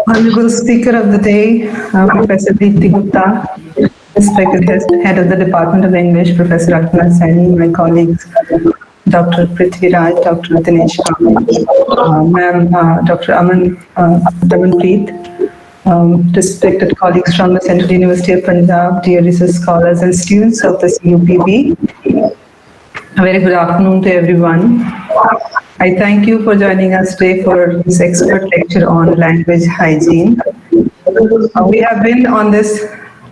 Honorable Speaker of the Day, Professor Deepti Gupta, respected Head of the Department of English, Professor Ratna Saini, my colleagues, Dr. Prithviraj, Dr. Dinesh Kamil, Ma'am, Dr. Ramanpreet, respected colleagues from the Central University of Punjab, dear research scholars and students of the CUPB. A very good afternoon to everyone. I thank you for joining us today for this expert lecture on language hygiene. We have been on this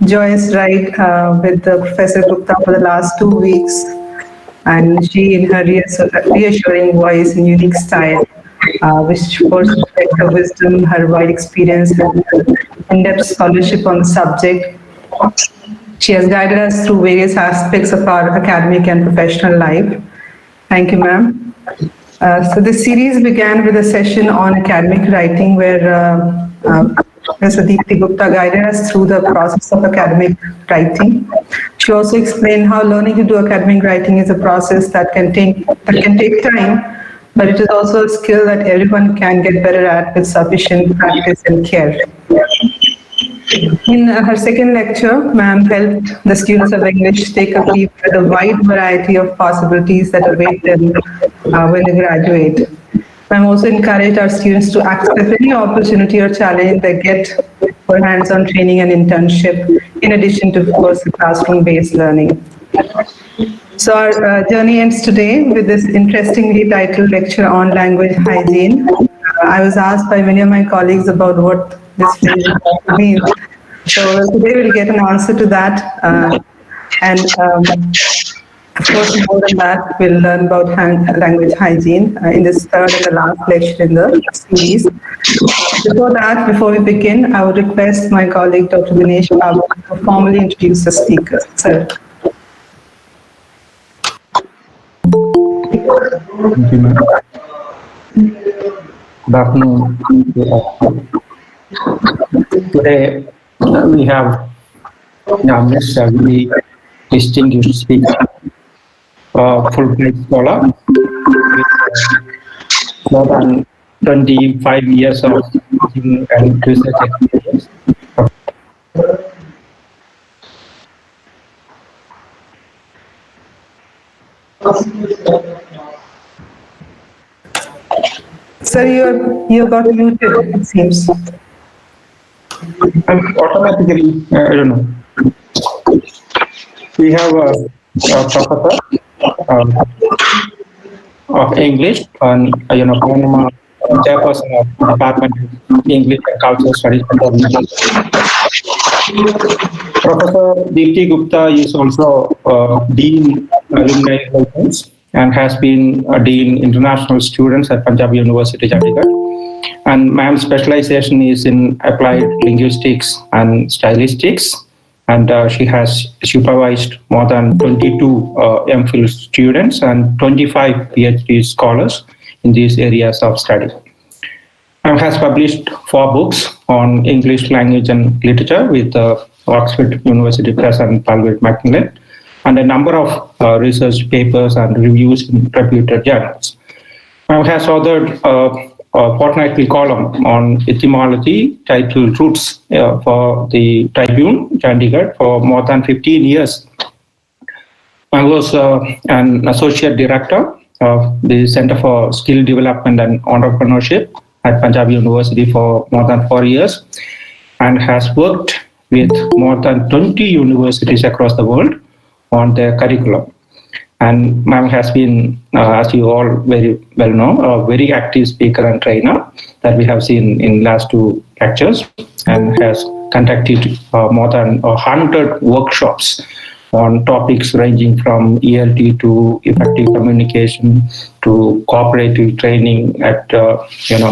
joyous ride with Professor Gupta for the last 2 weeks, and she, in her reassuring voice and unique style, which forced her wisdom, her wide experience, and in-depth scholarship on the subject, she has guided us through various aspects of our academic and professional life. Thank you, ma'am. So this series began with a session on academic writing where Professor Deepti Gupta guided us through the process of academic writing. She also explained how learning to do academic writing is a process that can take time, but it is also a skill that everyone can get better at with sufficient practice and care. In her second lecture, ma'am helped the students of English take a peep at the wide variety of possibilities that await them when they graduate. Ma'am also encouraged our students to accept any opportunity or challenge they get for hands-on training and internship, in addition to, of course, classroom-based learning. So our journey ends today with this interestingly titled lecture on language hygiene. I was asked by many of my colleagues about what this phrase means. So today we'll get an answer to that. Of course, more than that, we'll learn about language hygiene in this third and the last lecture in the series. Before we begin, I would request my colleague, Dr. Dinesh Kamil, to formally introduce the speaker. Sir. Thank you, ma'am. Good afternoon. Today we have Mr. very distinguished speaker, Fulbright scholar with more than 25 years of teaching and research experience. Sir, you got muted, it seems. Automatically, I don't know. We have a professor of English and former chairperson of the Department of English and Cultural Studies. Professor Deepti Gupta is also Dean Alumni Relations and has been a Dean International Students at Punjab University, Chandigarh. And ma'am's specialization is in applied linguistics and stylistics. And she has supervised more than 22 MPhil students and 25 PhD scholars in these areas of study. And has published 4 books on English language and literature with Oxford University Press and Palgrave Macmillan, and a number of research papers and reviews in reputed journals. Has authored a fortnightly column on etymology titled Roots for the Tribune, Chandigarh, for more than 15 years. I was an associate director of the Center for Skill Development and Entrepreneurship at Punjab University for more than 4 years, and has worked with more than 20 universities across the world on their curriculum. And ma'am has been, as you all very well know, a very active speaker and trainer that we have seen in last 2 lectures, and has conducted more than 100 workshops on topics ranging from ELT to effective communication to cooperative training at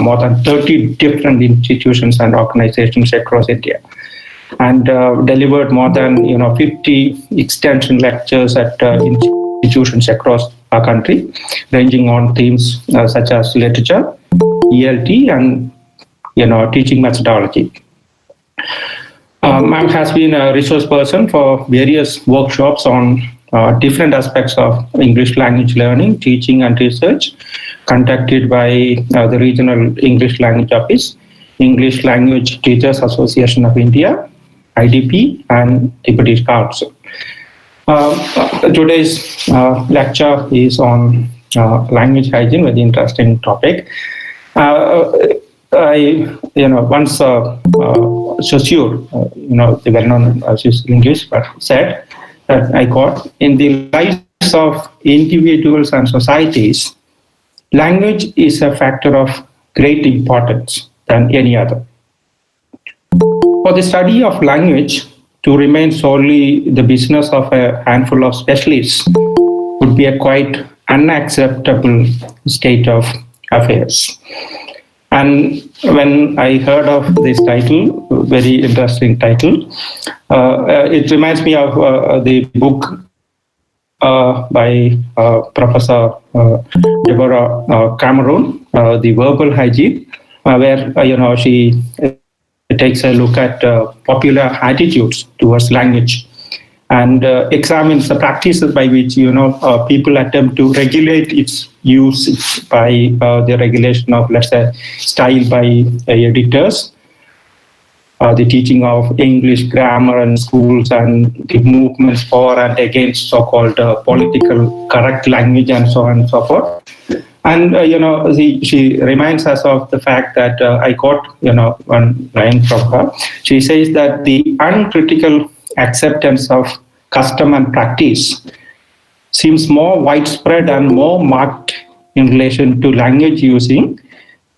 more than 30 different institutions and organizations across India, and delivered more than 50 extension lectures at institutions across our country, ranging on themes such as literature, ELT, and teaching methodology. Ma'am has been a resource person for various workshops on different aspects of English language learning, teaching, and research conducted by the Regional English Language Office, English Language Teachers Association of India, IDP, and the British Council. Today's lecture is on language hygiene, very interesting topic. I once Saussure, the well-known linguist, said that I quote, "In the lives of individuals and societies, language is a factor of great importance than any other. For the study of language to remain solely the business of a handful of specialists would be a quite unacceptable state of affairs." And when I heard of this title, very interesting title, it reminds me of the book by Professor Deborah Cameron, The Verbal Hygiene, where she takes a look at popular attitudes towards language and examines the practices by which people attempt to regulate its use by the regulation of, let's say, style by editors, the teaching of English grammar in schools, and the movements for and against so-called political correct language, and so on and so forth. And she reminds us of the fact that I quote one line from her. She says that the uncritical acceptance of custom and practice seems more widespread and more marked in relation to language using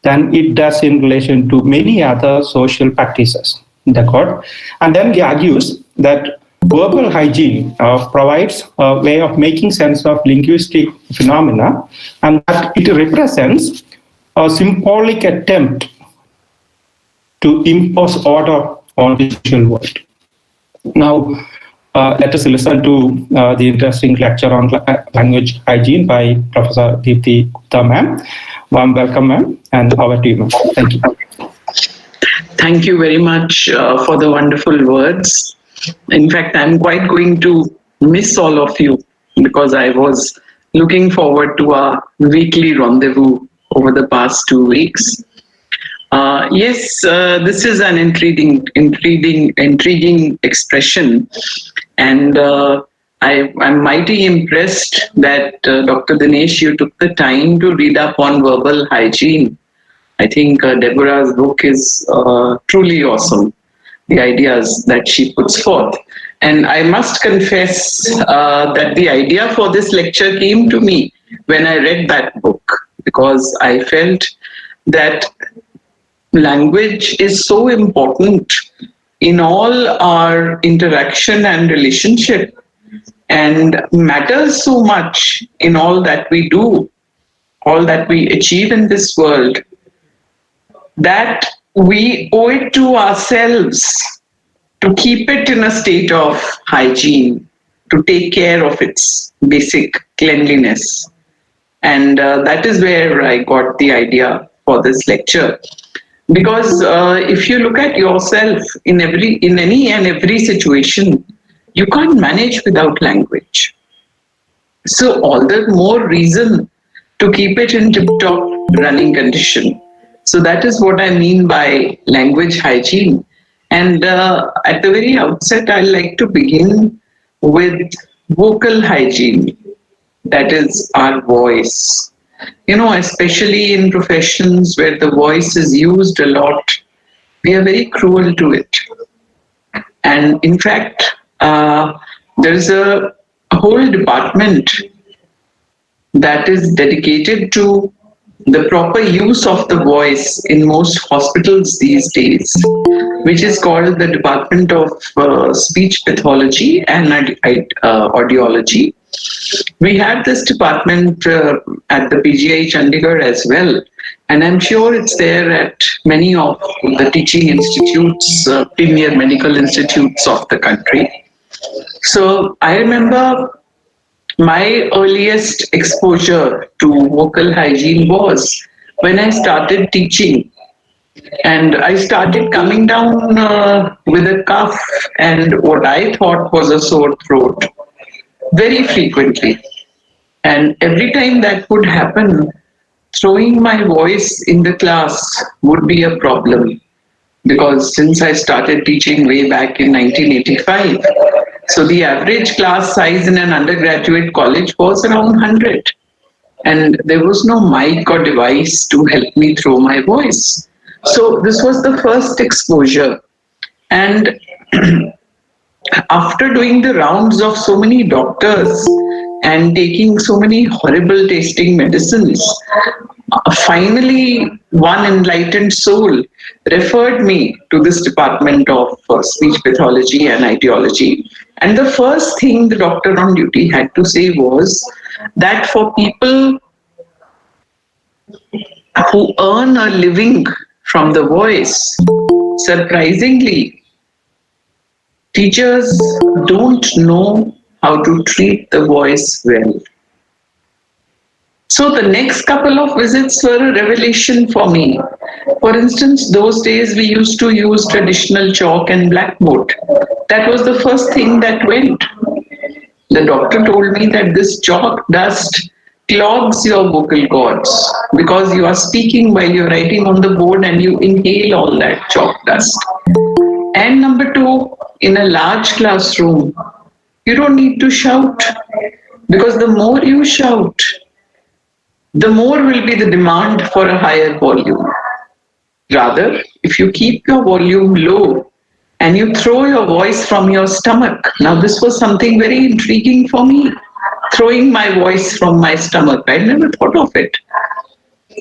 than it does in relation to many other social practices. And then he argues that verbal hygiene provides a way of making sense of linguistic phenomena, and that it represents a symbolic attempt to impose order on the visual world. Now, let us listen to the interesting lecture on language hygiene by Professor Deepti Gupta, ma'am. Warm welcome, ma'am, and over to you, ma'am. Thank you. Thank you very much for the wonderful words. In fact, I'm quite going to miss all of you because I was looking forward to our weekly rendezvous over the past 2 weeks. Yes, this is an intriguing expression, and I'm mighty impressed that Dr. Dinesh, you took the time to read up on verbal hygiene. I think Deborah's book is truly awesome, the ideas that she puts forth. And I must confess that the idea for this lecture came to me when I read that book, because I felt that language is so important in all our interaction and relationship, and matters so much in all that we do, all that we achieve in this world, that we owe it to ourselves to keep it in a state of hygiene, to take care of its basic cleanliness. And that is where I got the idea for this lecture. Because if you look at yourself in any and every situation, you can't manage without language. So all the more reason to keep it in tip-top running condition. So that is what I mean by language hygiene. And at the very outset, I'd like to begin with vocal hygiene. That is our voice. Especially in professions where the voice is used a lot, we are very cruel to it. And in fact, there is a whole department that is dedicated to the proper use of the voice in most hospitals these days, which is called the Department of Speech Pathology and Audiology. We have this department at the PGI Chandigarh as well, and I'm sure it's there at many of the teaching institutes, premier medical institutes of the country. So I remember my earliest exposure to vocal hygiene was when I started teaching, and I started coming down with a cough and what I thought was a sore throat very frequently. And every time that would happen, throwing my voice in the class would be a problem, because since I started teaching way back in 1985, so the average class size in an undergraduate college was around 100. And there was no mic or device to help me throw my voice. So this was the first exposure. And after doing the rounds of so many doctors and taking so many horrible tasting medicines, finally one enlightened soul referred me to this department of speech pathology and ideology. And the first thing the doctor on duty had to say was that for people who earn a living from the voice, surprisingly, teachers don't know how to treat the voice well. So the next couple of visits were a revelation for me. For instance, those days we used to use traditional chalk and blackboard. That was the first thing that went. The doctor told me that this chalk dust clogs your vocal cords because you are speaking while you're writing on the board and you inhale all that chalk dust. And number two, in a large classroom, you don't need to shout, because the more you shout, the more will be the demand for a higher volume. Rather, if you keep your volume low and you throw your voice from your stomach, now this was something very intriguing for me, throwing my voice from my stomach. I never thought of it.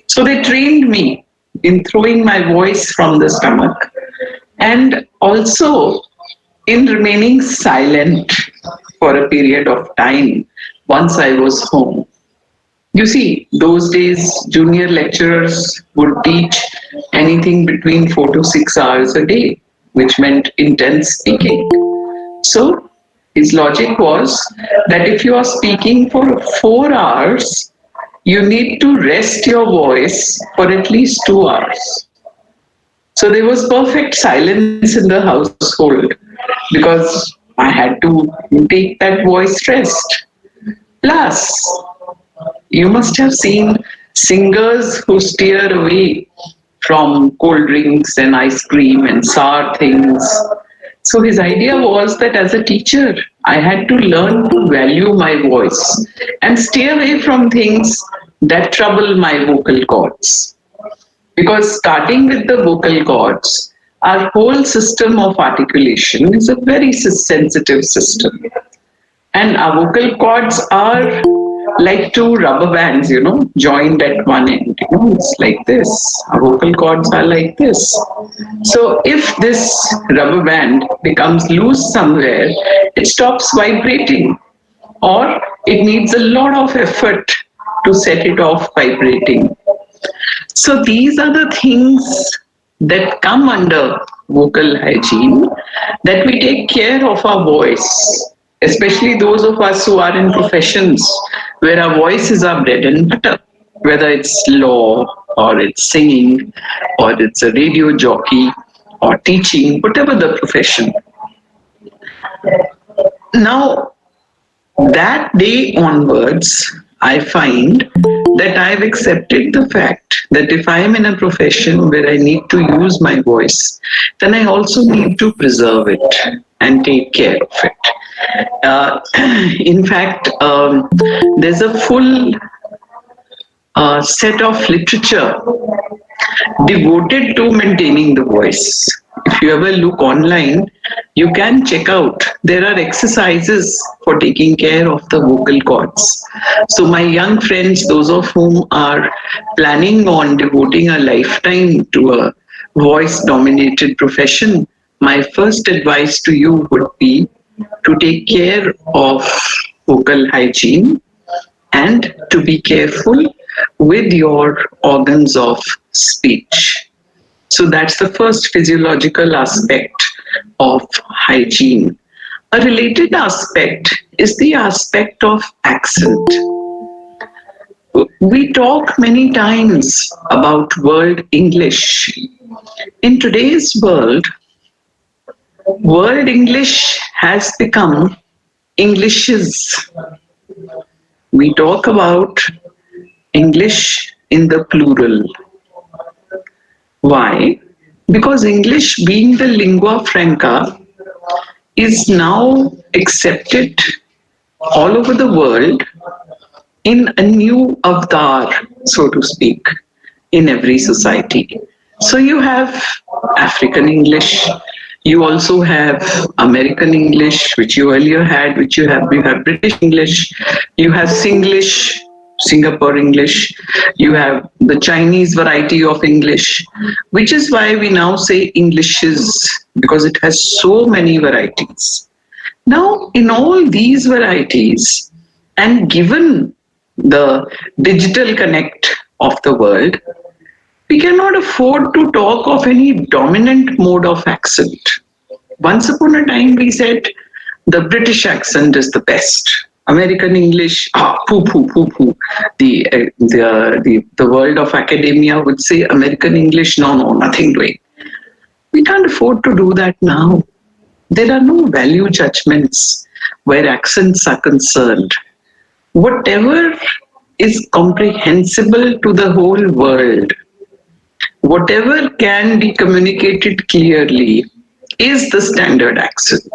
So they trained me in throwing my voice from the stomach and also in remaining silent for a period of time once I was home. You see, those days junior lecturers would teach anything between 4 to 6 hours a day, which meant intense speaking. So his logic was that if you are speaking for 4 hours, you need to rest your voice for at least 2 hours. So there was perfect silence in the household because I had to take that voice rest. Plus, you must have seen singers who steer away from cold drinks and ice cream and sour things. So his idea was that as a teacher, I had to learn to value my voice and stay away from things that trouble my vocal cords. Because starting with the vocal cords, our whole system of articulation is a very sensitive system. And our vocal cords are like two rubber bands, joined at one end. It's like this. Our vocal cords are like this. So if this rubber band becomes loose somewhere, it stops vibrating, or it needs a lot of effort to set it off vibrating. So these are the things that come under vocal hygiene, that we take care of our voice, especially those of us who are in professions where our voice is our bread and butter, whether it's law or it's singing or it's a radio jockey or teaching, whatever the profession. Now, that day onwards, I find that I've accepted the fact that if I am in a profession where I need to use my voice, then I also need to preserve it and take care of it. In fact, there's a full set of literature devoted to maintaining the voice. If you ever look online, you can check out. There are exercises for taking care of the vocal cords. So my young friends, those of whom are planning on devoting a lifetime to a voice dominated profession, my first advice to you would be to take care of vocal hygiene and to be careful with your organs of speech. So that's the first physiological aspect of hygiene. A related aspect is the aspect of accent. We talk many times about world English. In today's world English has become Englishes. We talk about English in the plural. Why? Because English, being the lingua franca, is now accepted all over the world in a new avatar, so to speak, in every society. So you have African English, you also have American English, which you earlier had, you have British English, you have Singlish, Singapore English, you have the Chinese variety of English, which is why we now say Englishes, because it has so many varieties. Now, in all these varieties, and given the digital connect of the world, we cannot afford to talk of any dominant mode of accent. Once upon a time, we said the British accent is the best. American English, poo, poo, poo, poo. The world of academia would say American English, no, nothing doing. We can't afford to do that now. There are no value judgments where accents are concerned. Whatever is comprehensible to the whole world, whatever can be communicated clearly, is the standard accent.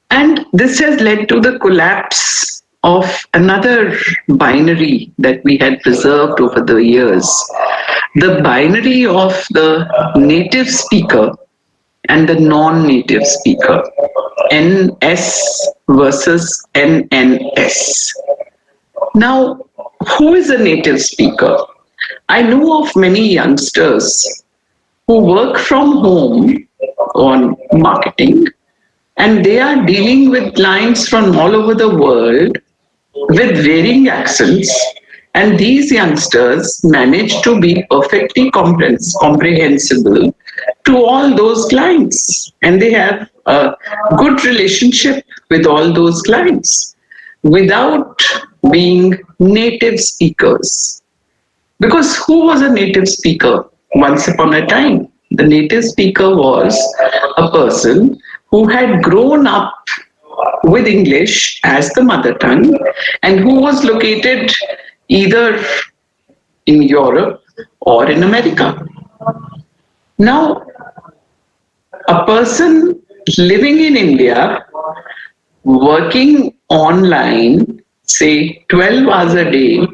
And this has led to the collapse of another binary that we had preserved over the years. The binary of the native speaker and the non-native speaker, NS versus NNS. Now, who is a native speaker? I know of many youngsters who work from home on marketing, and they are dealing with clients from all over the world with varying accents, and these youngsters manage to be perfectly comprehensible to all those clients, and they have a good relationship with all those clients without being native speakers. Because who was a native speaker once upon a time? The native speaker was a person who had grown up with English as the mother tongue and who was located either in Europe or in America. Now, a person living in India, working online, say 12 hours a day,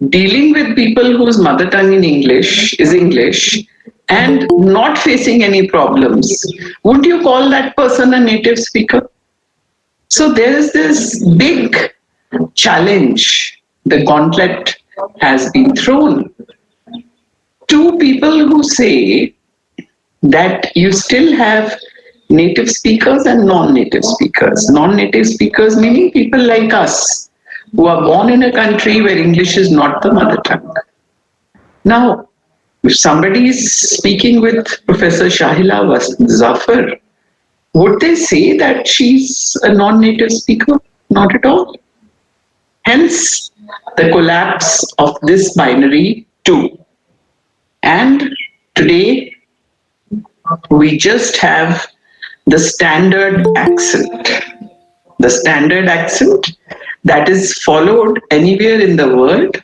dealing with people whose mother tongue in English is English and not facing any problems, would you call that person a native speaker? So there is this big challenge. The gauntlet has been thrown to people who say that you still have native speakers and non-native speakers. Non-native speakers meaning people like us who are born in a country where English is not the mother tongue. Now, if somebody is speaking with Professor Shahila Zafar, would they say that she's a non-native speaker? Not at all. Hence, the collapse of this binary too. And today, we just have the standard accent. The standard accent that is followed anywhere in the world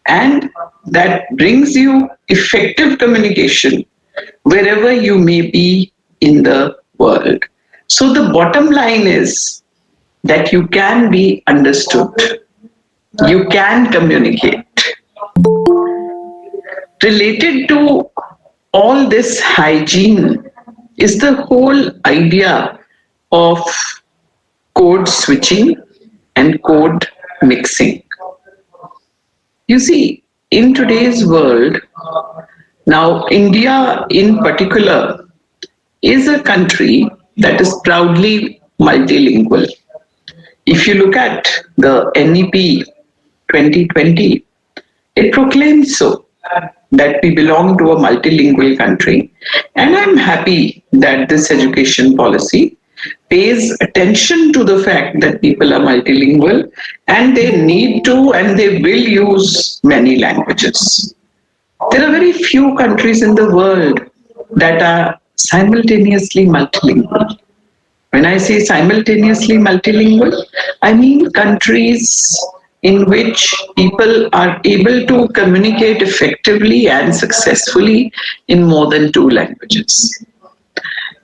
and that brings you effective communication wherever you may be in the world. So the bottom line is that you can be understood. You can communicate. Related to all this hygiene is the whole idea of code switching and code mixing. You see, in today's world, now India in particular is a country that is proudly multilingual. If you look at the NEP 2020, it proclaims so, that we belong to a multilingual country. And I'm happy that this education policy pays attention to the fact that people are multilingual and they need to and they will use many languages. There are very few countries in the world that are simultaneously multilingual. When I say simultaneously multilingual, I mean countries in which people are able to communicate effectively and successfully in more than two languages.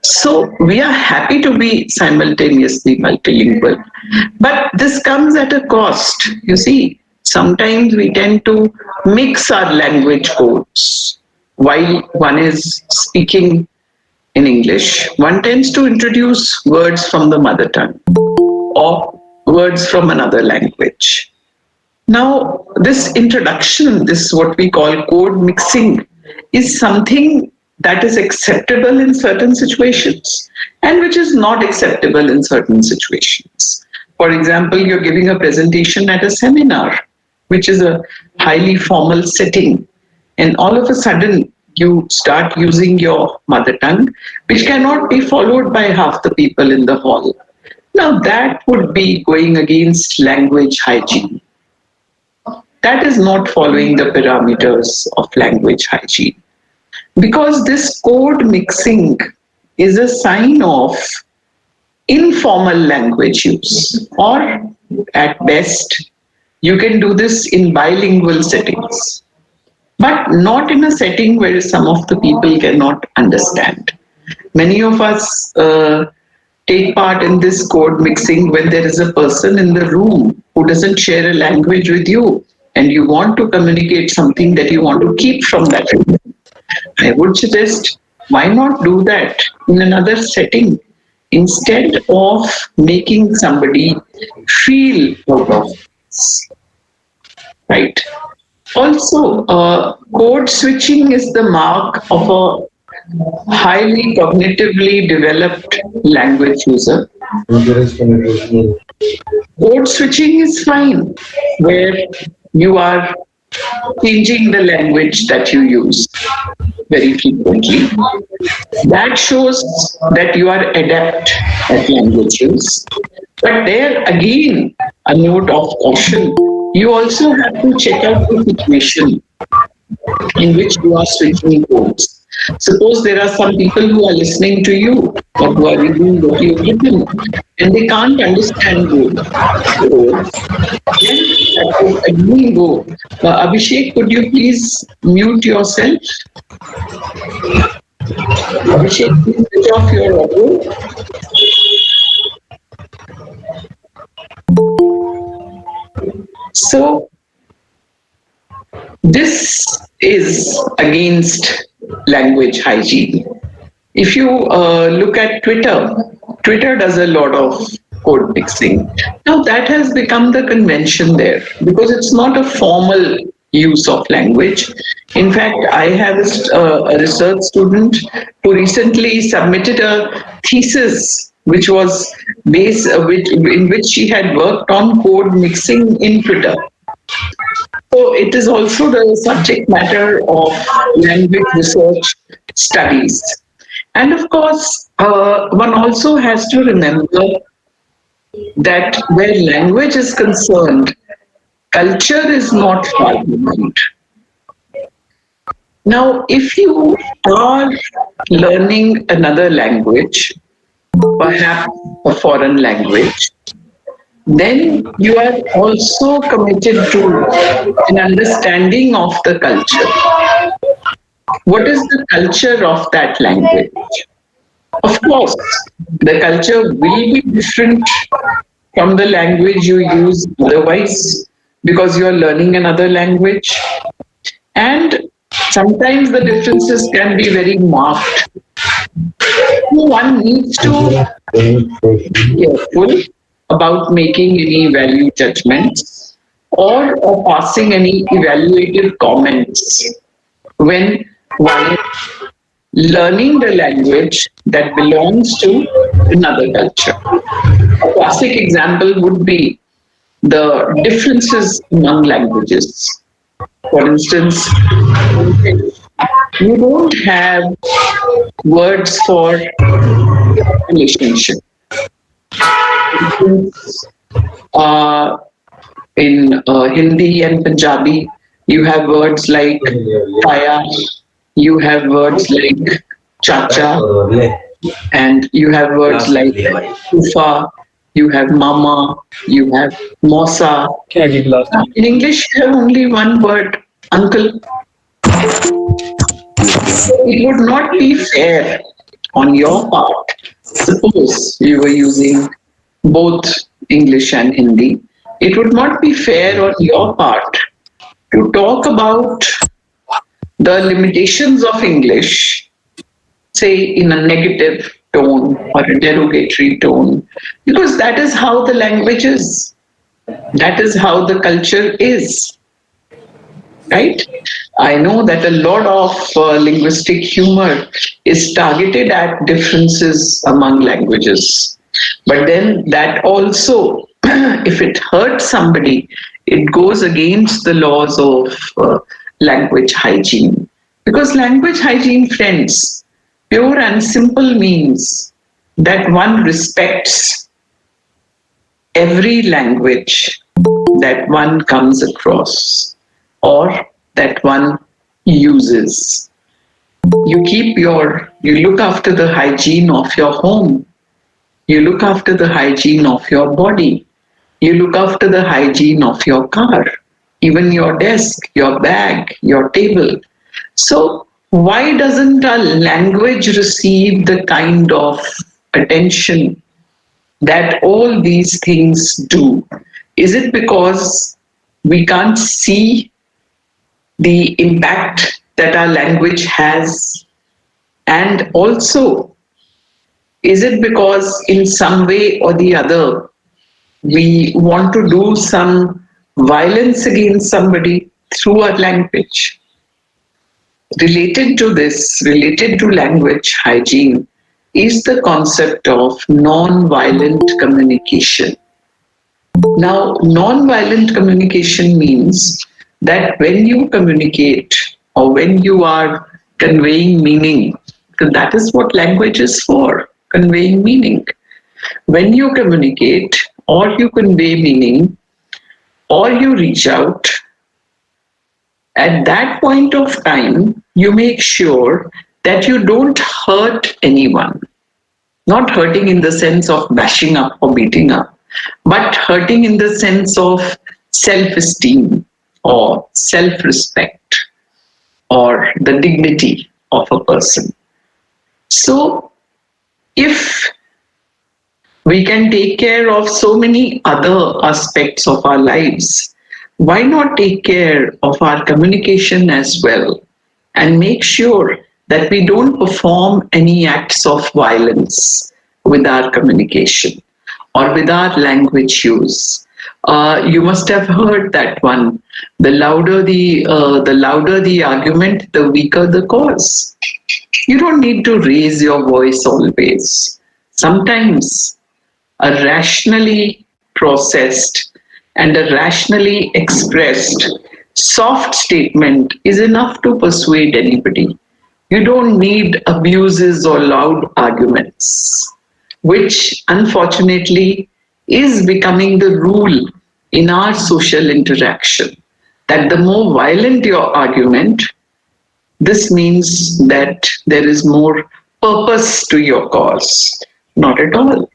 So we are happy to be simultaneously multilingual, but this comes at a cost. You see, sometimes we tend to mix our language codes. While one is speaking in English, one tends to introduce words from the mother tongue or words from another language. Now, this introduction, this what we call code mixing, is something that is acceptable in certain situations and which is not acceptable in certain situations. For example, you're giving a presentation at a seminar, which is a highly formal setting, and all of a sudden you start using your mother tongue, which cannot be followed by half the people in the hall. Now, that would be going against language hygiene. That is not following the parameters of language hygiene. Because this code mixing is a sign of informal language use, or at best, you can do this in bilingual settings, but not in a setting where some of the people cannot understand. Many of us take part in this code mixing when there is a person in the room who doesn't share a language with you and you want to communicate something that you want to keep from that room. I would suggest, why not do that in another setting instead of making somebody feel out of place, right? Also, code switching is the mark of a highly cognitively developed language user. Code switching is fine, where you are changing the language that you use very frequently. That shows that you are adept at language use. But there again, a note of caution. You also have to check out the situation in which you are switching codes. Suppose there are some people who are listening to you or who are reading what you've written and they can't understand you. Then that would again go. Abhishek, could you please mute yourself? Abhishek, please switch off your audio. So, this is against language hygiene. If you look at Twitter, Twitter does a lot of code mixing. Now that has become the convention there because it's not a formal use of language. In fact, I have a research student who recently submitted a thesis which was based, in which she had worked on code mixing in Twitter. So it is also the subject matter of language research studies. And of course, one also has to remember that where language is concerned, culture is not far behind. Now, if you are learning another language, perhaps a foreign language, then you are also committed to an understanding of the culture. What is the culture of that language? Of course, the culture will be different from the language you use otherwise because you are learning another language. And sometimes the differences can be very marked. one needs to be careful about making any value judgments or passing any evaluative comments when one is learning the language that belongs to another culture. A classic example would be the differences among languages. For instance, you don't have words for relationship. Uh, in Hindi and Punjabi, you have words like Taya, you have words like Chacha, and you have words like Ufa, you have Mama, you have Mosa. In English, you have only one word, uncle. It would not be fair on your part. Suppose you were using both English and Hindi. It would not be fair on your part to talk about the limitations of English, say in a negative tone or a derogatory tone, because that is how the language is. That is how the culture is. Right? I know that a lot of linguistic humor is targeted at differences among languages. But then that also, if it hurts somebody, it goes against the laws of language hygiene. Because language hygiene, friends, pure and simple means that one respects every language that one comes across or that one uses. You look after the hygiene of your home. You look after the hygiene of your body. You look after the hygiene of your car, even your desk, your bag, your table. So why doesn't our language receive the kind of attention that all these things do? Is it because we can't see the impact that our language has? And also, is it because in some way or the other, we want to do some violence against somebody through our language? Related to this, related to language hygiene, is the concept of non-violent communication. Now, non-violent communication means that when you communicate or when you are conveying meaning, because that is what language is for, conveying meaning. When you communicate or you convey meaning or you reach out, at that point of time, you make sure that you don't hurt anyone. Not hurting in the sense of bashing up or beating up, but hurting in the sense of self-esteem or self-respect or the dignity of a person. So, if we can take care of so many other aspects of our lives, why not take care of our communication as well and make sure that we don't perform any acts of violence with our communication or with our language use? You must have heard that one. The louder the argument, the weaker the cause. You don't need to raise your voice always. Sometimes a rationally processed and a rationally expressed soft statement is enough to persuade anybody. You don't need abuses or loud arguments, which unfortunately is becoming the rule in our social interaction. That the more violent your argument, this means that there is more purpose to your cause. Not at all.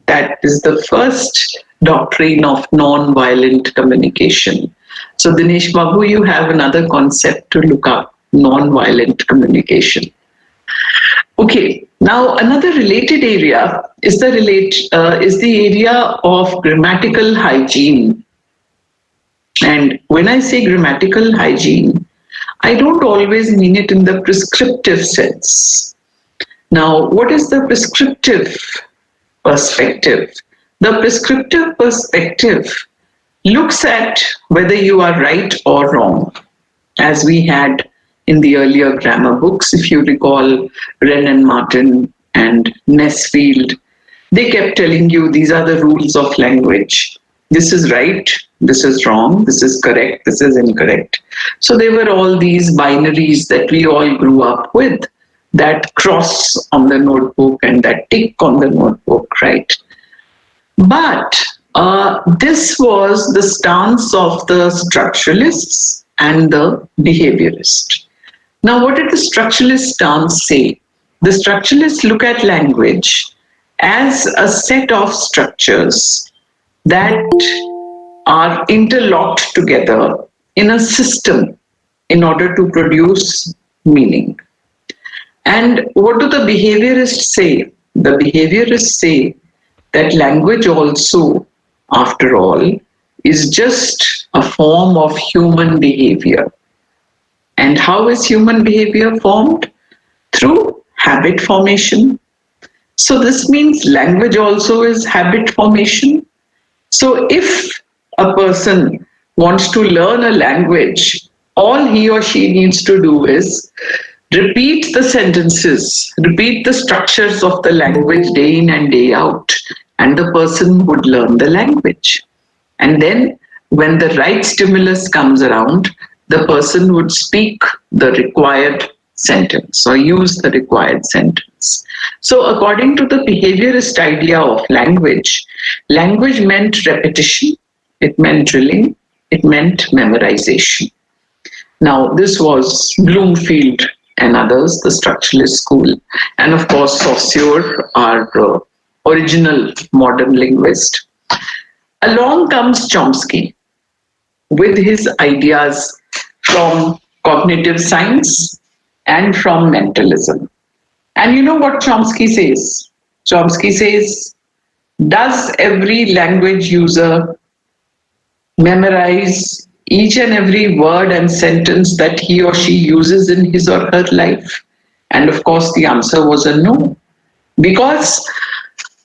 That is the first doctrine of non-violent communication. So Dinesh Babu, you have another concept to look up, non-violent communication. Okay, now another related area is the area of grammatical hygiene. And when I say grammatical hygiene, I don't always mean it in the prescriptive sense. Now, what is the prescriptive perspective? The prescriptive perspective looks at whether you are right or wrong, as we had in the earlier grammar books. If you recall, Wren and Martin and Nesfield, they kept telling you these are the rules of language. This is right, this is wrong, this is correct, this is incorrect. So there were all these binaries that we all grew up with, that cross on the notebook and that tick on the notebook, right? But this was the stance of the structuralists and the behaviorists. Now, what did the structuralist stance say? The structuralists look at language as a set of structures that are interlocked together in a system in order to produce meaning. And what do the behaviorists say? The behaviorists say that language also, after all, is just a form of human behavior. And how is human behavior formed? Through habit formation. So this means language also is habit formation. So if a person wants to learn a language, all he or she needs to do is repeat the sentences, repeat the structures of the language day in and day out, and the person would learn the language. And then when the right stimulus comes around, the person would speak the required sentence or use the required sentence. So according to the behaviorist idea of language, language meant repetition, it meant drilling, it meant memorization. Now, this was Bloomfield and others, the structuralist school, and of course Saussure, our original modern linguist. Along comes Chomsky with his ideas from cognitive science and from mentalism. And you know what Chomsky says? Chomsky says, does every language user memorize each and every word and sentence that he or she uses in his or her life? And of course, the answer was a no. Because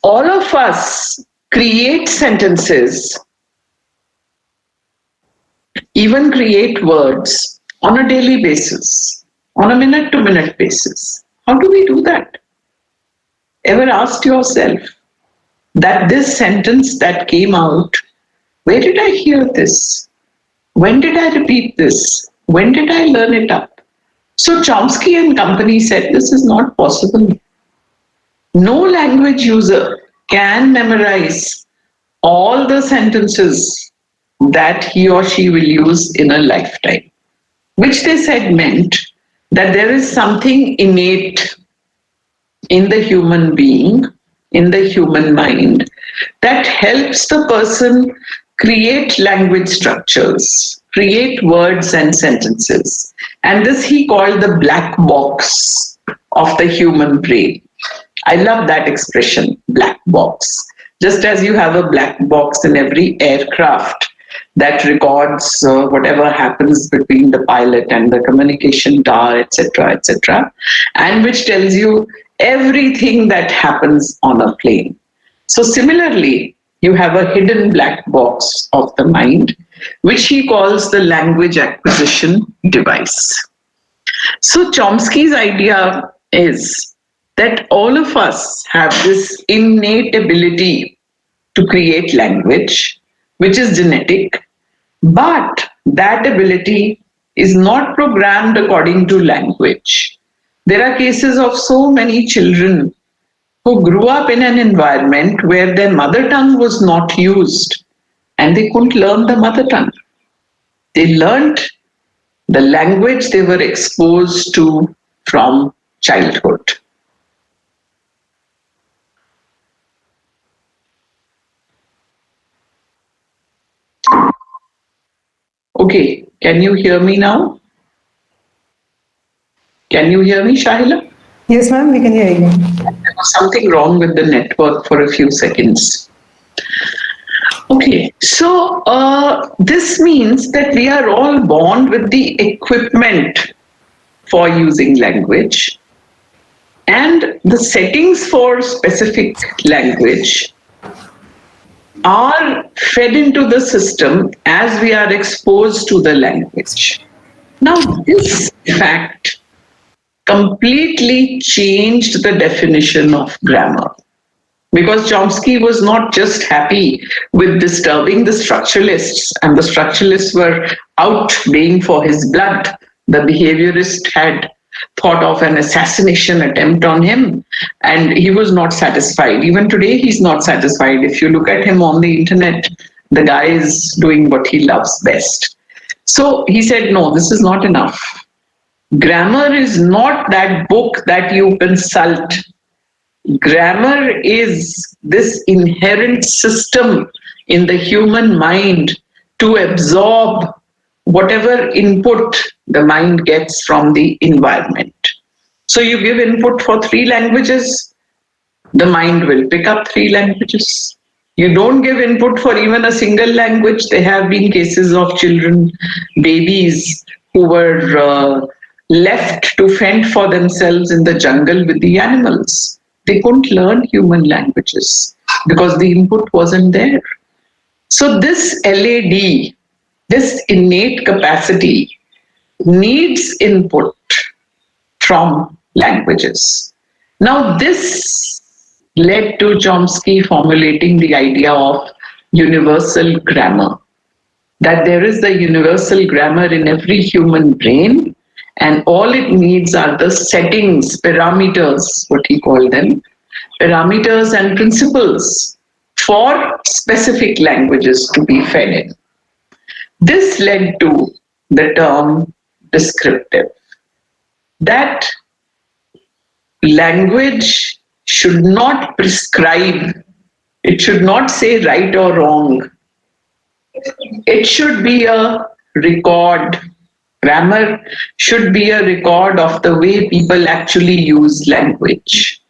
all of us create sentences, even create words on a daily basis, on a minute-to-minute basis. How do we do that? Ever asked yourself that this sentence that came out, where did I hear this? When did I repeat this? When did I learn it up? So Chomsky and company said this is not possible. No language user can memorize all the sentences that he or she will use in a lifetime, which they said meant that there is something innate in the human being, in the human mind, that helps the person create language structures, create words and sentences. And this he called the black box of the human brain. I love that expression, black box. Just as you have a black box in every aircraft that records whatever happens between the pilot and the communication tower, etc., and which tells you everything that happens on a plane. So similarly, you have a hidden black box of the mind, which he calls the language acquisition device. So Chomsky's idea is that all of us have this innate ability to create language, which is genetic, but that ability is not programmed according to language. There are cases of so many children who grew up in an environment where their mother tongue was not used and they couldn't learn the mother tongue. They learned the language they were exposed to from childhood. Okay, can you hear me now? Can you hear me, Shahila? Yes, ma'am, we can hear you. There was something wrong with the network for a few seconds. Okay, so this means that we are all born with the equipment for using language. And the settings for specific language are fed into the system as we are exposed to the language. Now, this fact completely changed the definition of grammar. Because Chomsky was not just happy with disturbing the structuralists, and the structuralists were out baying for his blood. The behaviorist had thought of an assassination attempt on him, and he was not satisfied. Even today, he's not satisfied. If you look at him on the internet, the guy is doing what he loves best. So he said, no, this is not enough. Grammar is not that book that you consult. Grammar is this inherent system in the human mind to absorb whatever input the mind gets from the environment. So you give input for 3 languages, the mind will pick up 3 languages. You don't give input for even a single language. There have been cases of children, babies, who were left to fend for themselves in the jungle with the animals. They couldn't learn human languages because the input wasn't there. So this LAD, this innate capacity, needs input from languages. Now this led to Chomsky formulating the idea of universal grammar, that there is the universal grammar in every human brain, and all it needs are the settings, parameters, what he called them, parameters and principles for specific languages to be fed in. This led to the term descriptive, that language should not prescribe, it should not say right or wrong. It should be a record. Grammar should be a record of the way people actually use language.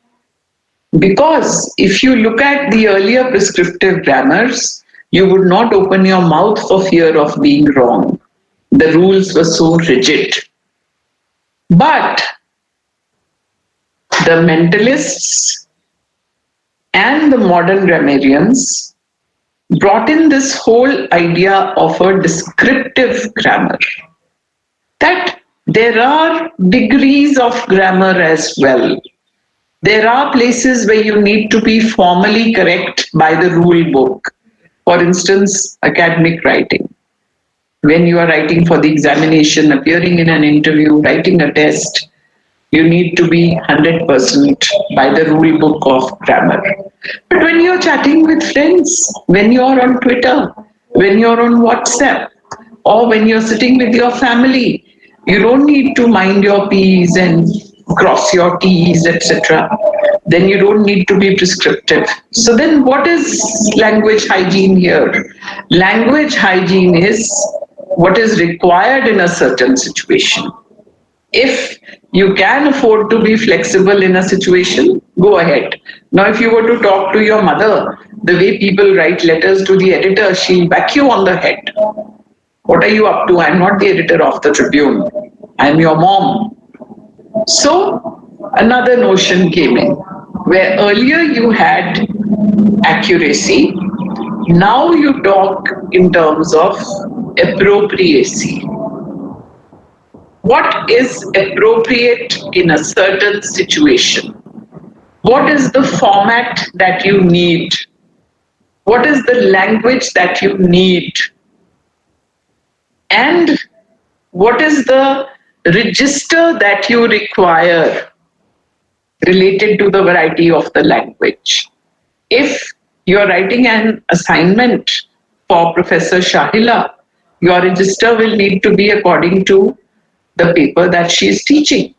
Because if you look at the earlier prescriptive grammars, you would not open your mouth for fear of being wrong. The rules were so rigid. But the mentalists and the modern grammarians brought in this whole idea of a descriptive grammar, that there are degrees of grammar as well. There are places where you need to be formally correct by the rule book. For instance, academic writing. When you are writing for the examination, appearing in an interview, writing a test, you need to be 100% by the rule book of grammar. But when you're chatting with friends, when you're on Twitter, when you're on WhatsApp, or when you're sitting with your family, you don't need to mind your P's and cross your T's, etc. Then you don't need to be prescriptive. So then what is language hygiene here? Language hygiene is what is required in a certain situation. If you can afford to be flexible in a situation, go ahead. Now, if you were to talk to your mother, the way people write letters to the editor, she'll whack you on the head. What are you up to? I'm not the editor of the Tribune. I'm your mom. So another notion came in, where earlier you had accuracy. Now you talk in terms of appropriacy. What is appropriate in a certain situation? What is the format that you need? What is the language that you need? And what is the register that you require related to the variety of the language? If you're writing an assignment for Professor Shahila, your register will need to be according to the paper that she is teaching.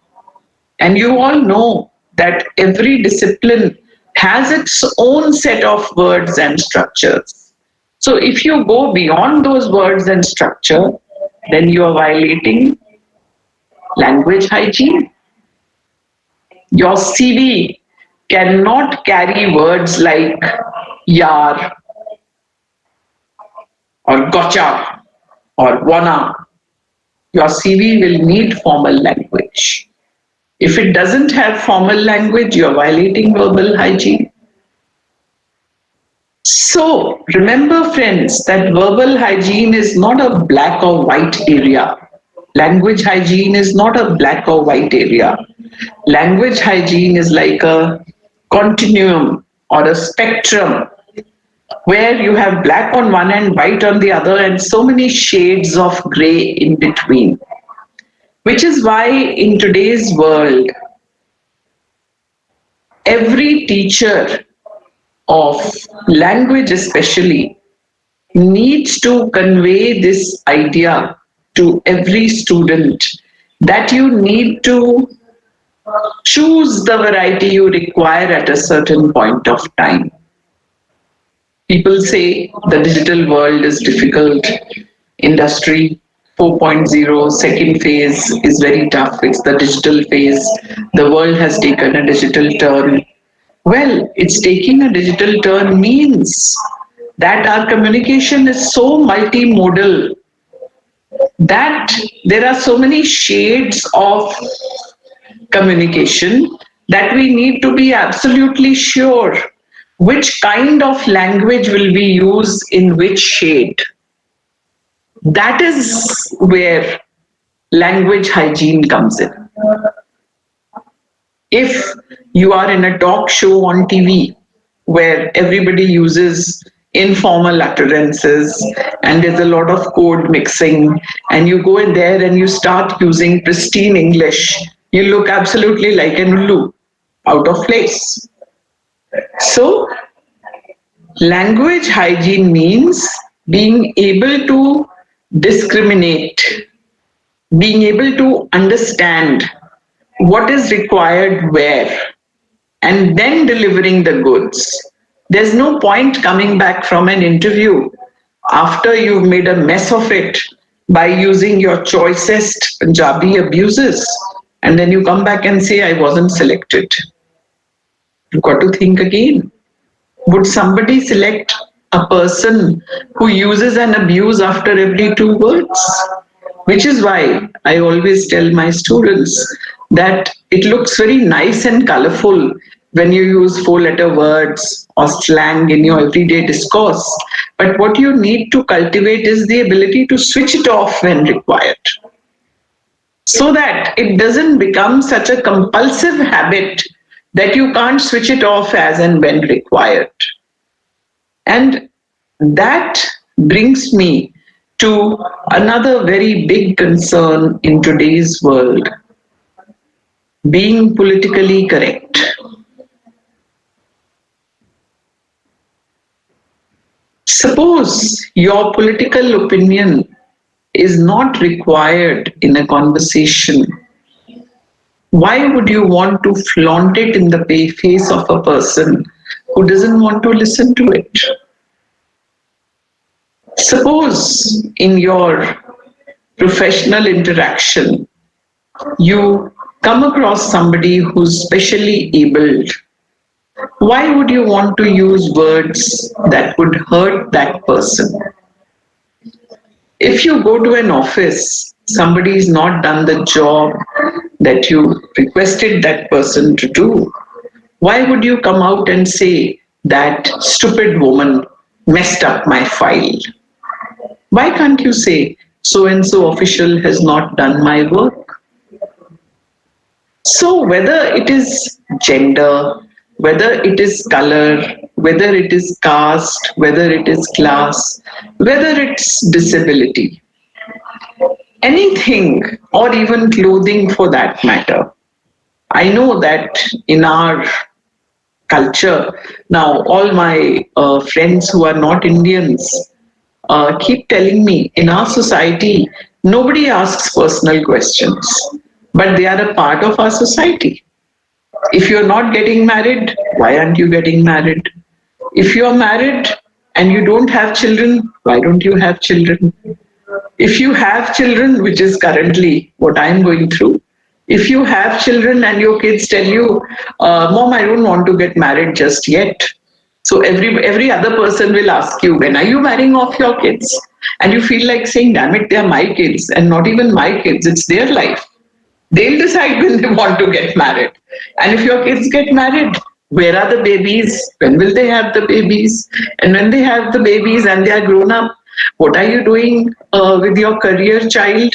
And you all know that every discipline has its own set of words and structures. So if you go beyond those words and structure, then you are violating language hygiene. Your CV cannot carry words like yar or gotcha or wanna. Your CV will need formal language. If it doesn't have formal language, you're violating verbal hygiene. So remember, friends, that verbal hygiene is not a black or white area. Language hygiene is not a black or white area. Language hygiene is like a continuum or a spectrum where you have black on one end, white on the other, and so many shades of gray in between. Which is why in today's world, every teacher of language especially needs to convey this idea to every student that you need to choose the variety you require at a certain point of time. People say the digital world is difficult. Industry 4.0, second phase is very tough. It's the digital phase. The world has taken a digital turn. Well, it's taking a digital turn means that our communication is so multimodal that there are so many shades of communication that we need to be absolutely sure which kind of language will we use in which shade. That is where language hygiene comes in. If you are in a talk show on TV where everybody uses informal utterances and there's a lot of code mixing, and you go in there and you start using pristine English, you look absolutely like an Ulu, out of place. So, language hygiene means being able to discriminate, being able to understand what is required where, and then delivering the goods. There's no point coming back from an interview after you've made a mess of it by using your choicest Punjabi abuses, and then you come back and say, I wasn't selected. You've got to think again. Would somebody select a person who uses an abuse after every 2 words? Which is why I always tell my students that it looks very nice and colorful when you use 4-letter words or slang in your everyday discourse. But what you need to cultivate is the ability to switch it off when required, so that it doesn't become such a compulsive habit that you can't switch it off as and when required. And that brings me to another very big concern in today's world: being politically correct. Suppose your political opinion is not required in a conversation. Why would you want to flaunt it in the face of a person who doesn't want to listen to it? Suppose in your professional interaction, you come across somebody who's specially abled. Why would you want to use words that would hurt that person? If you go to an office, somebody's not done the job that you requested that person to do, why would you come out and say that stupid woman messed up my file? Why can't you say so and so official has not done my work? So whether it is gender, whether it is color, whether it is caste, whether it is class, whether it's disability, anything, or even clothing for that matter. I know that in our culture, now all my friends who are not Indians keep telling me, in our society, nobody asks personal questions, but they are a part of our society. If you're not getting married, why aren't you getting married? If you're married and you don't have children, why don't you have children? If you have children, which is currently what I'm going through, if you have children and your kids tell you, Mom, I don't want to get married just yet. So every other person will ask you, when are you marrying off your kids? And you feel like saying, damn it, they're my kids, and not even my kids, it's their life. They'll decide when they want to get married. And if your kids get married, where are the babies? When will they have the babies? And when they have the babies and they are grown up, what are you doing with your career, child?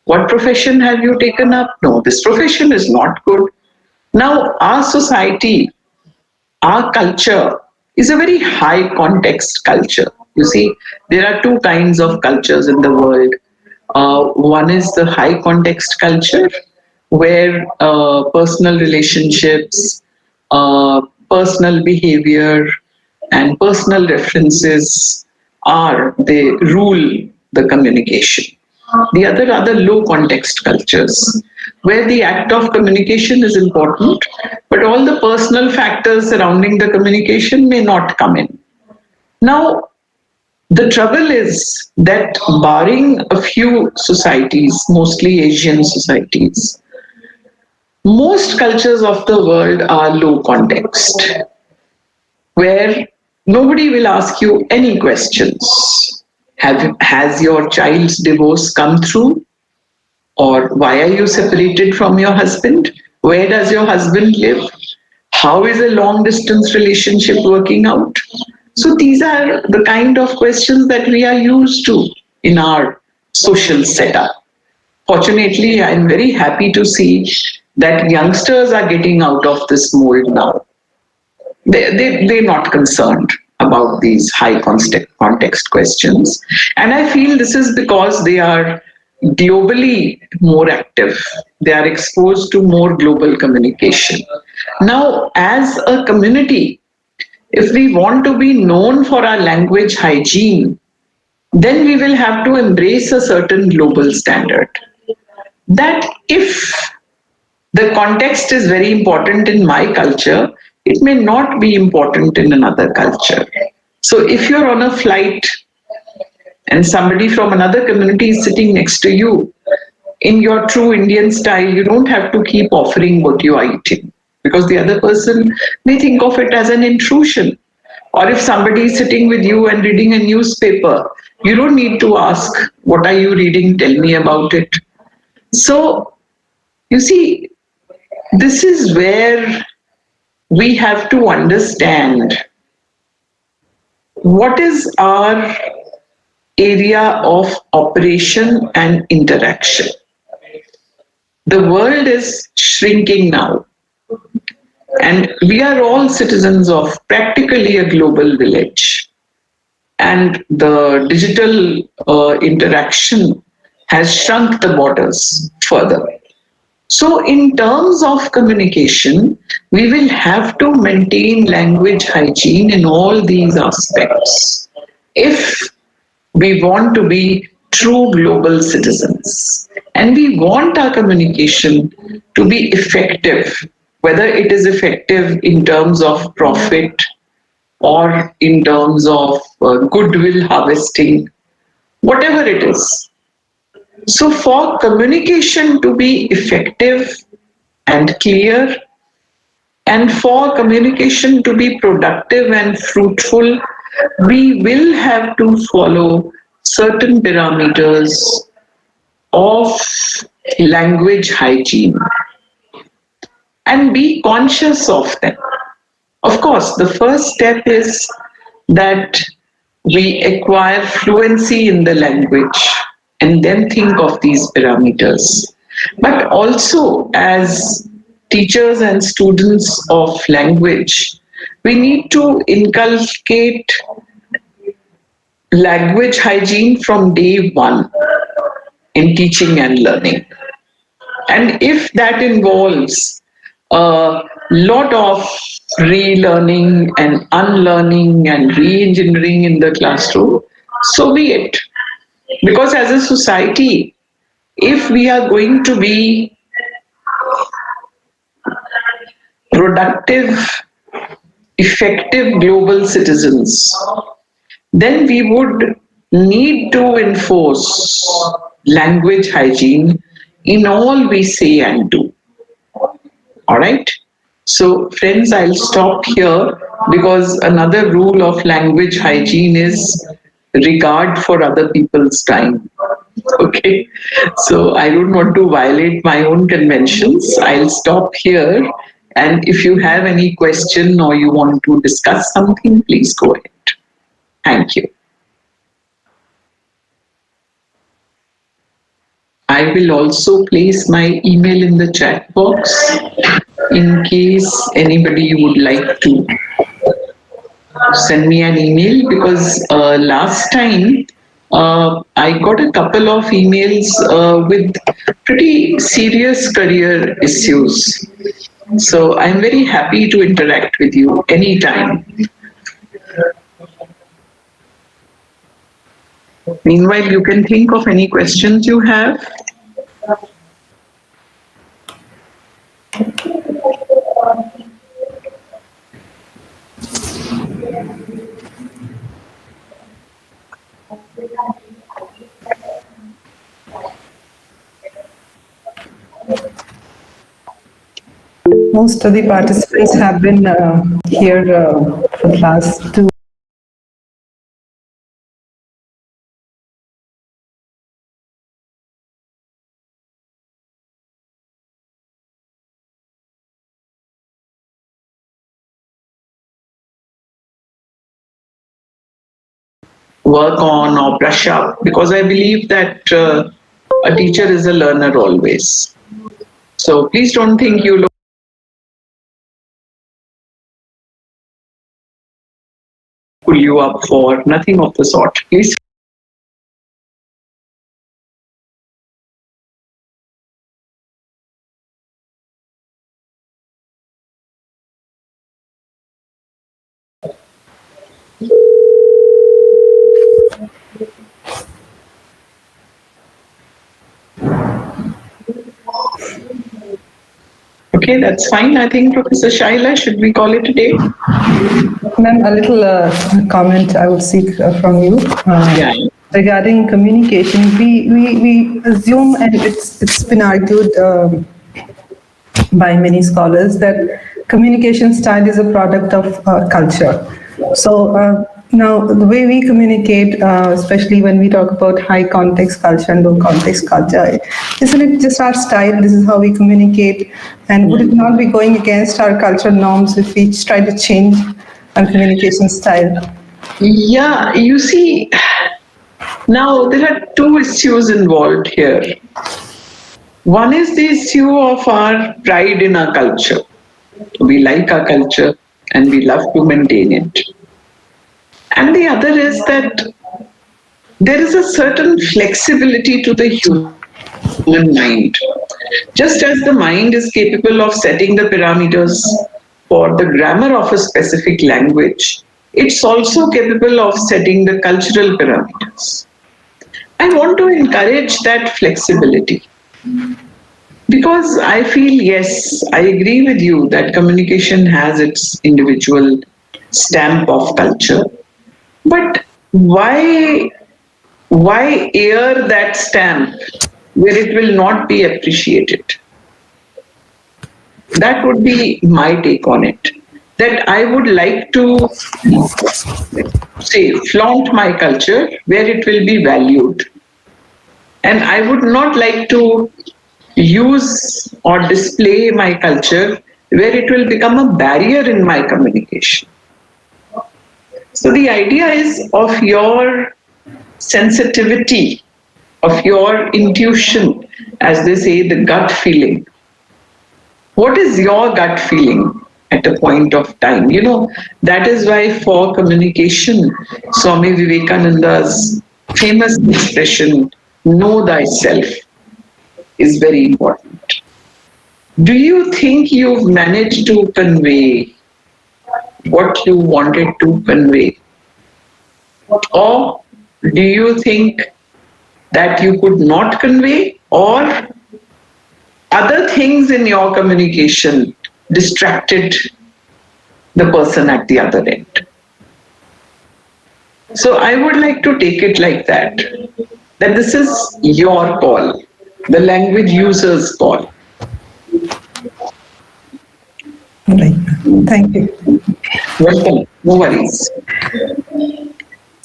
What profession have you taken up? No, this profession is not good. Now, our society, our culture is a very high context culture. You see, there are two kinds of cultures in the world. One is the high context culture, where personal relationships, personal behavior, and personal references they rule the communication. The other are the low context cultures, where the act of communication is important, but all the personal factors surrounding the communication may not come in. Now, the trouble is that, barring a few societies, mostly Asian societies, most cultures of the world are low context, where nobody will ask you any questions. Has your child's divorce come through? Or why are you separated from your husband? Where does your husband live? How is a long distance relationship working out? So these are the kind of questions that we are used to in our social setup. Fortunately, I'm very happy to see that youngsters are getting out of this mold now. They're not concerned about these high context questions. And I feel this is because they are globally more active. They are exposed to more global communication. Now, as a community, if we want to be known for our language hygiene, then we will have to embrace a certain global standard. That if the context is very important in my culture, it may not be important in another culture. So if you're on a flight and somebody from another community is sitting next to you, in your true Indian style, you don't have to keep offering what you are eating, because the other person may think of it as an intrusion. Or if somebody is sitting with you and reading a newspaper, you don't need to ask, what are you reading? Tell me about it. So, you see, this is where we have to understand what is our area of operation and interaction. The world is shrinking now, and we are all citizens of practically a global village. And the digital interaction has shrunk the borders further. So, in terms of communication, we will have to maintain language hygiene in all these aspects if we want to be true global citizens. And we want our communication to be effective, whether it is effective in terms of profit or in terms of goodwill harvesting, whatever it is. So, for communication to be effective and clear, and for communication to be productive and fruitful, we will have to follow certain parameters of language hygiene and be conscious of them. Of course, the first step is that we acquire fluency in the language and then think of these parameters. But also, as teachers and students of language, we need to inculcate language hygiene from day one in teaching and learning. And if that involves a lot of relearning and unlearning and re-engineering in the classroom, so be it. Because as a society, if we are going to be productive, effective global citizens, then we would need to enforce language hygiene in all we say and do. All right? So, friends, I'll stop here, because another rule of language hygiene is regard for other people's time. Okay, so I don't want to violate my own conventions. I'll stop here. And if you have any question or you want to discuss something, please go ahead. Thank you. I will also place my email in the chat box in case anybody would like to send me an email, because last time I got a couple of emails with pretty serious career issues. So I'm very happy to interact with you anytime. Meanwhile, you can think of any questions you have. Most of the participants have been here for the last 2. Work on or brush up, because I believe that a teacher is a learner always. So please don't think you pull you up for nothing of the sort. Please. Okay, that's fine. I think, Professor Shaila, should we call it a day? Ma'am, a little comment I would seek from you. Yeah. Regarding communication, we assume, and it's been argued by many scholars, that communication style is a product of culture. So now the way we communicate, especially when we talk about high context culture and low context culture, isn't it just our style? This is how we communicate, and would it not be going against our cultural norms if we try to change our communication style? Yeah, you see, now there are two issues involved here. One is the issue of our pride in our culture. We like our culture and we love to maintain it. And the other is that there is a certain flexibility to the human mind. Just as the mind is capable of setting the parameters for the grammar of a specific language, it's also capable of setting the cultural parameters. I want to encourage that flexibility, because I feel, yes, I agree with you that communication has its individual stamp of culture. But why air that stamp where it will not be appreciated? That would be my take on it. That I would like to say flaunt my culture where it will be valued. And I would not like to use or display my culture where it will become a barrier in my communication. So the idea is of your sensitivity, of your intuition, as they say, the gut feeling. What is your gut feeling at a point of time? You know, that is why for communication, Swami Vivekananda's famous expression, know thyself, is very important. Do you think you've managed to convey what you wanted to convey? Or do you think that you could not convey, or other things in your communication distracted the person at the other end? So I would like to take it like that this is your call, the language user's call. Right. Thank you. Welcome. No worries.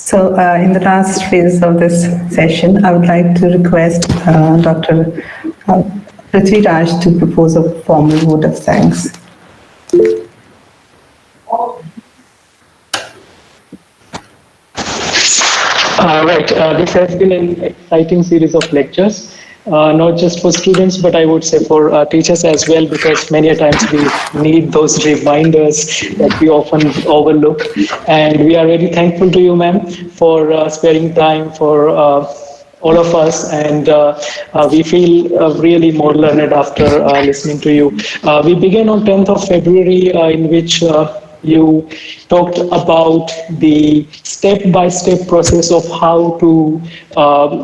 So, in the last phase of this session, I would like to request Dr. Prithvi Raj to propose a formal vote of thanks. Right. This has been an exciting series of lectures, not just for students, but I would say for teachers as well, because many a times we need those reminders that we often overlook. And we are very thankful to you, ma'am, for sparing time for all of us, and we feel really more learned after listening to you. We began on 10th of February, in which you talked about the step-by-step process of how to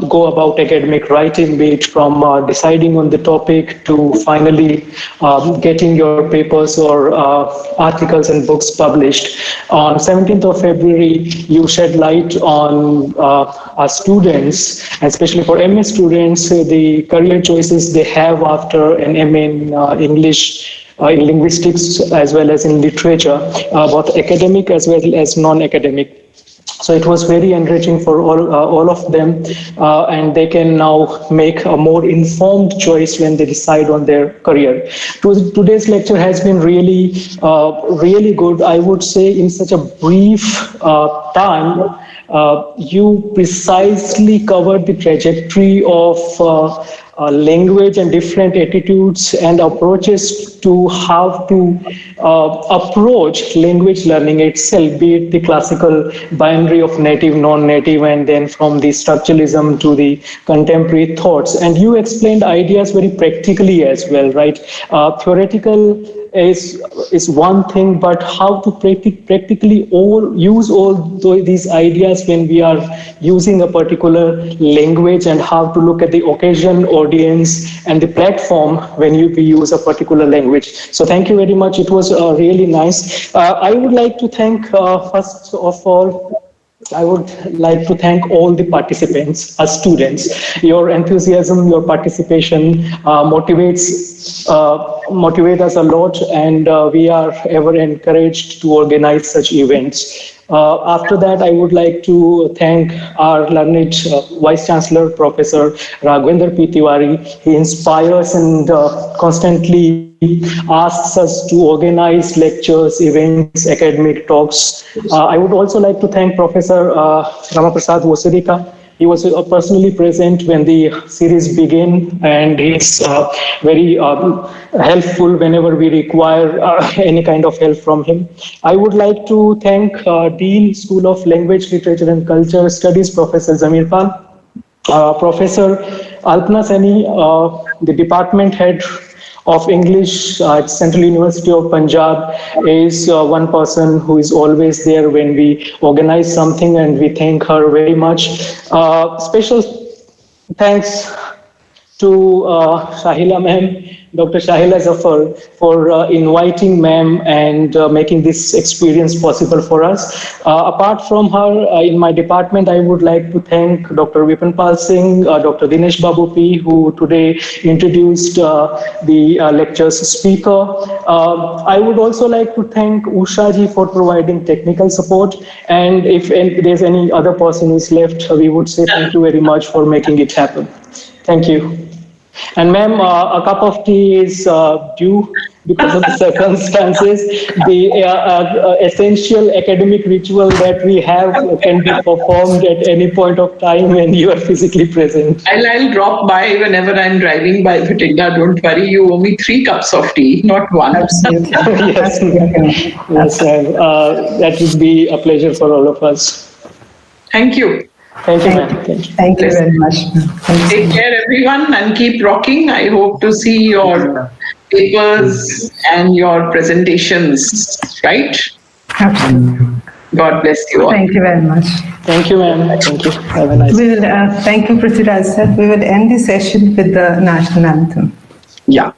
go about academic writing, be it from deciding on the topic to finally getting your papers or articles and books published. On 17th of February, you shed light on our students, especially for MA students, the career choices they have after an MA in English, in linguistics as well as in literature, both academic as well as non-academic. So it was very enriching for all of them, and they can now make a more informed choice when they decide on their career. Today's lecture has been really good. I would say in such a brief time, you precisely covered the trajectory of language and different attitudes and approaches to how to approach language learning itself, be it the classical binary of native, non-native, and then from the structuralism to the contemporary thoughts. And you explained ideas very practically as well, right? Theoretical is one thing, but how to practically use all these ideas when we are using a particular language, and how to look at the occasion, audience, and the platform when we use a particular language. So thank you very much. It was really nice. I would like to thank, first of all, I would like to thank all the participants, us students. Your enthusiasm, your participation motivate us a lot, and we are ever encouraged to organize such events. After that, I would like to thank our learned Vice Chancellor, Professor Raghvendra P. Tiwari. He inspires and constantly asks us to organize lectures, events, academic talks. I would also like to thank Professor Ramaprasad Vosirika. He was personally present when the series began, and he's very helpful whenever we require any kind of help from him. I would like to thank Dean, School of Language, Literature and Culture Studies, Professor Zamir Pal, Professor Alpna Sani, the department head of English at Central University of Punjab, is one person who is always there when we organize something, and we thank her very much. Special thanks to Shahila ma'am, Dr. Shahila Zafar, for inviting ma'am and making this experience possible for us. Apart from her, in my department, I would like to thank Dr. Vipin Pal Singh, Dr. Dinesh Babu P, who today introduced the lecture's speaker. I would also like to thank Usha ji for providing technical support. And if there's any other person who's left, we would say thank you very much for making it happen. Thank you. And ma'am, a cup of tea is due because of the circumstances. The essential academic ritual that we have can be performed at any point of time when you are physically present. I'll drop by whenever I'm driving by Bhatinda. Don't worry, you owe me 3 cups of tea, not 1. Absolutely. Yes, yes, ma'am. That would be a pleasure for all of us. Thank you. Thank you, ma'am. Thank you. Thank you very much. Take care, everyone, and keep rocking. I hope to see your papers and your presentations, right? Absolutely. God bless you all. Thank you very much. Thank you, ma'am. Thank you. Have a nice day. We will, thank you, Prithviraj sir. We will end the session with the national anthem. Yeah.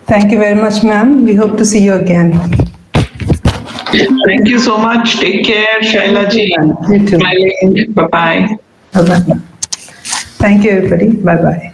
Thank you very much, ma'am. We hope to see you again. Thank you so much. Take care, Shaila ji. You too. Smiling. Bye-bye. Bye-bye. Thank you, everybody. Bye-bye.